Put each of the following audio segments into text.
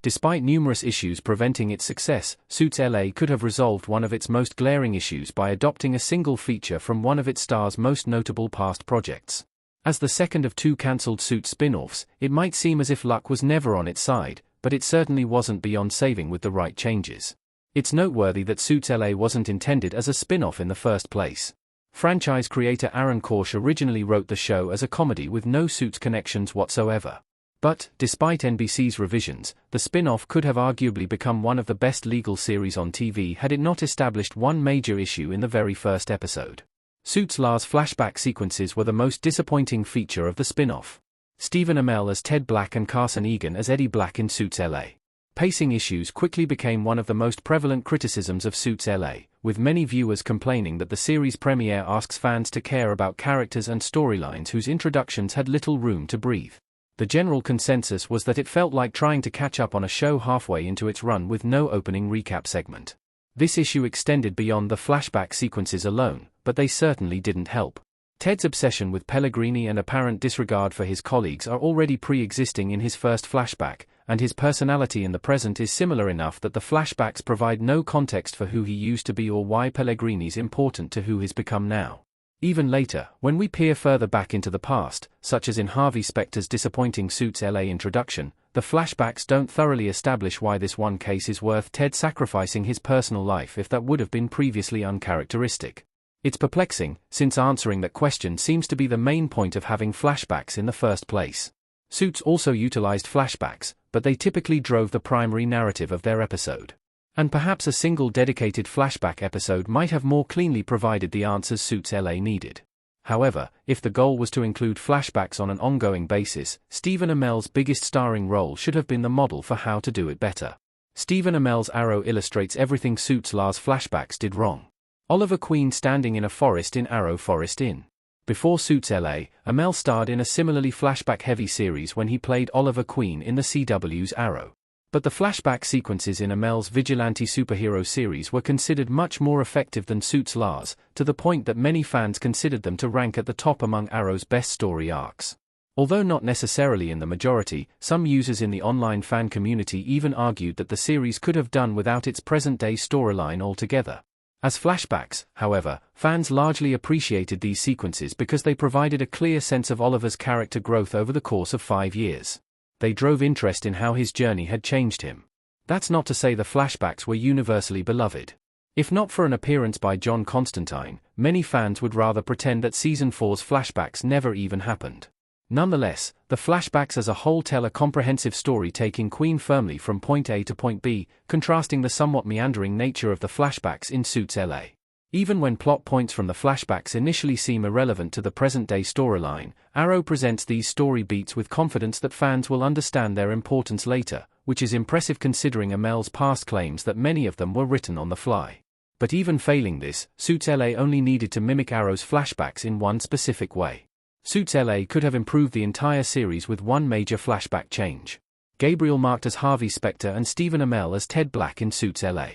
Despite numerous issues preventing its success, Suits LA could have resolved one of its most glaring issues by adopting a single feature from one of its star's most notable past projects. As the second of two cancelled Suits spin-offs, it might seem as if luck was never on its side, but it certainly wasn't beyond saving with the right changes. It's noteworthy that Suits LA wasn't intended as a spin-off in the first place. Franchise creator Aaron Korsh originally wrote the show as a comedy with no Suits connections whatsoever. But, despite NBC's revisions, the spin-off could have arguably become one of the best legal series on TV had it not established one major issue in the very first episode. Suits LA's flashback sequences were the most disappointing feature of the spin-off. Stephen Amell as Ted Black and Carson Egan as Eddie Black in Suits LA. Pacing issues quickly became one of the most prevalent criticisms of Suits LA, with many viewers complaining that the series premiere asks fans to care about characters and storylines whose introductions had little room to breathe. The general consensus was that it felt like trying to catch up on a show halfway into its run with no opening recap segment. This issue extended beyond the flashback sequences alone, but they certainly didn't help. Ted's obsession with Pellegrini and apparent disregard for his colleagues are already pre-existing in his first flashback, and his personality in the present is similar enough that the flashbacks provide no context for who he used to be or why Pellegrini's important to who he's become now. Even later, when we peer further back into the past, such as in Harvey Specter's disappointing Suits LA introduction, the flashbacks don't thoroughly establish why this one case is worth Ted sacrificing his personal life if that would have been previously uncharacteristic. It's perplexing, since answering that question seems to be the main point of having flashbacks in the first place. Suits also utilized flashbacks, but they typically drove the primary narrative of their episode. And perhaps a single dedicated flashback episode might have more cleanly provided the answers Suits LA needed. However, if the goal was to include flashbacks on an ongoing basis, Stephen Amell's biggest starring role should have been the model for how to do it better. Stephen Amell's Arrow illustrates everything Suits LA's flashbacks did wrong. Oliver Queen standing in a forest in Arrow Forest Inn. Before Suits LA, Amell starred in a similarly flashback-heavy series when he played Oliver Queen in the CW's Arrow. But the flashback sequences in Amell's vigilante superhero series were considered much more effective than Suits LA's, to the point that many fans considered them to rank at the top among Arrow's best story arcs. Although not necessarily in the majority, some users in the online fan community even argued that the series could have done without its present-day storyline altogether. As flashbacks, however, fans largely appreciated these sequences because they provided a clear sense of Oliver's character growth over the course of 5 years. They drove interest in how his journey had changed him. That's not to say the flashbacks were universally beloved. If not for an appearance by John Constantine, many fans would rather pretend that Season 4's flashbacks never even happened. Nonetheless, the flashbacks as a whole tell a comprehensive story taking Queen firmly from point A to point B, contrasting the somewhat meandering nature of the flashbacks in Suits LA. Even when plot points from the flashbacks initially seem irrelevant to the present-day storyline, Arrow presents these story beats with confidence that fans will understand their importance later, which is impressive considering Amell's past claims that many of them were written on the fly. But even failing this, Suits LA only needed to mimic Arrow's flashbacks in one specific way. Suits LA could have improved the entire series with one major flashback change. Gabriel marked as Harvey Specter and Stephen Amell as Ted Black in Suits LA.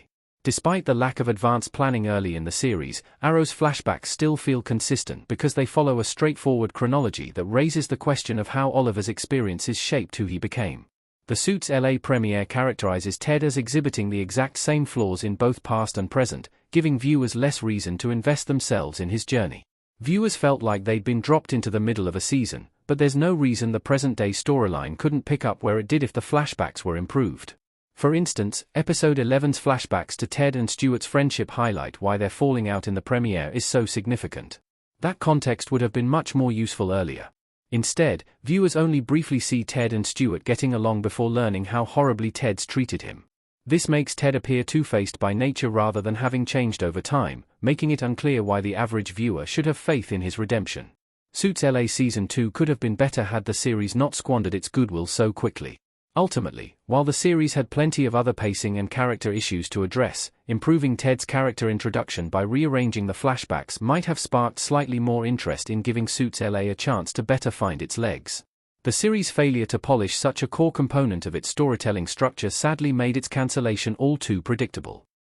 Despite the lack of advanced planning early in the series, Arrow's flashbacks still feel consistent because they follow a straightforward chronology that raises the question of how Oliver's experiences shaped who he became. The Suits LA premiere characterizes Ted as exhibiting the exact same flaws in both past and present, giving viewers less reason to invest themselves in his journey. Viewers felt like they'd been dropped into the middle of a season, but there's no reason the present-day storyline couldn't pick up where it did if the flashbacks were improved. For instance, Episode 11's flashbacks to Ted and Stuart's friendship highlight why their falling out in the premiere is so significant. That context would have been much more useful earlier. Instead, viewers only briefly see Ted and Stuart getting along before learning how horribly Ted's treated him. This makes Ted appear two-faced by nature rather than having changed over time, making it unclear why the average viewer should have faith in his redemption. Suits LA Season 2 could have been better had the series not squandered its goodwill so quickly. Ultimately, while the series had plenty of other pacing and character issues to address, improving Ted's character introduction by rearranging the flashbacks might have sparked slightly more interest in giving Suits LA a chance to better find its legs. The series' failure to polish such a core component of its storytelling structure sadly made its cancellation all too predictable.